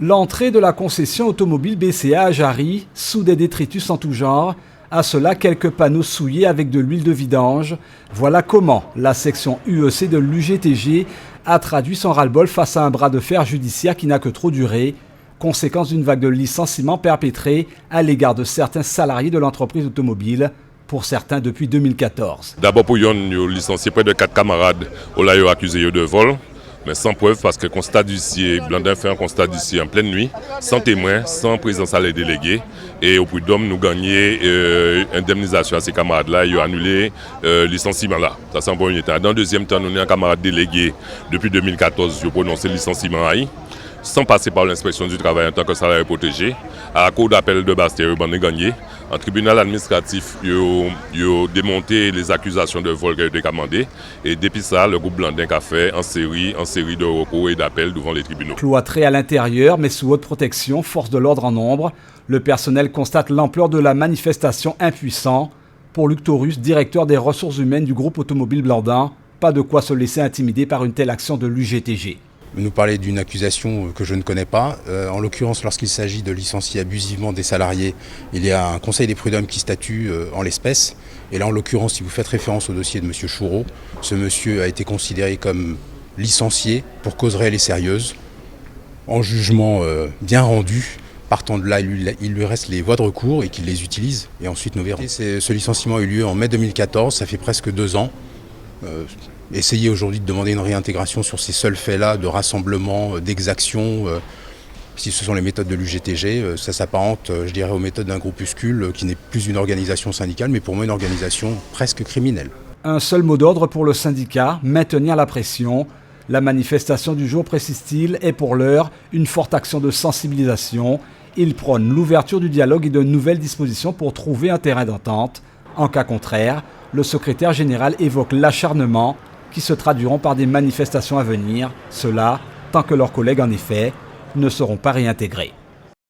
L'entrée de la concession automobile BCA à Jarry, sous des détritus en tout genre, à cela quelques panneaux souillés avec de l'huile de vidange. Voilà comment la section UEC de l'UGTG a traduit son ras-le-bol face à un bras de fer judiciaire qui n'a que trop duré, conséquence d'une vague de licenciements perpétrés à l'égard de certains salariés de l'entreprise automobile, pour certains depuis 2014. D'abord pour yon licencié près de 4 camarades, on l'a accusé de vol. Mais sans preuve parce que constat d'huissier, Blandin fait un constat d'huissier en pleine nuit, sans témoin, sans présence à les délégués. Et au prud'homme, nous gagnons indemnisation à ces camarades-là, ils ont annulé licenciement là. Ça c'est un premier temps. Dans le deuxième temps, nous avons un camarade délégué depuis 2014, qui a prononcé le licenciement à sans passer par l'inspection du travail en tant que salarié protégé. À la cour d'appel de Bastère, on a gagné. En tribunal administratif, ils ont démonté les accusations de vol qui ont été commandées. Et depuis ça, le groupe Blandin a fait en série de recours et d'appels devant les tribunaux. Cloîtré à l'intérieur, mais sous haute protection, force de l'ordre en nombre, le personnel constate l'ampleur de la manifestation impuissant. Pour Luc Taurus, directeur des ressources humaines du groupe automobile Blandin, pas de quoi se laisser intimider par une telle action de l'UGTG. Nous parler d'une accusation que je ne connais pas. En l'occurrence, lorsqu'il s'agit de licencier abusivement des salariés, il y a un conseil des prud'hommes qui statue en l'espèce. Et là, en l'occurrence, si vous faites référence au dossier de M. Choureau, ce monsieur a été considéré comme licencié pour cause réelle et sérieuse, en jugement bien rendu. Partant de là, il lui reste les voies de recours et qu'il les utilise. Et ensuite, nous verrons. Ce licenciement a eu lieu en mai 2014, ça fait presque 2 ans. Essayer aujourd'hui de demander une réintégration sur ces seuls faits-là de rassemblement, d'exaction, si ce sont les méthodes de l'UGTG, ça s'apparente, je dirais, aux méthodes d'un groupuscule qui n'est plus une organisation syndicale, mais pour moi une organisation presque criminelle. Un seul mot d'ordre pour le syndicat, maintenir la pression. La manifestation du jour, précise-t-il, est pour l'heure une forte action de sensibilisation. Il prône l'ouverture du dialogue et de nouvelles dispositions pour trouver un terrain d'entente. En cas contraire, le secrétaire général évoque l'acharnement qui se traduiront par des manifestations à venir, cela tant que leurs collègues en effet ne seront pas réintégrés.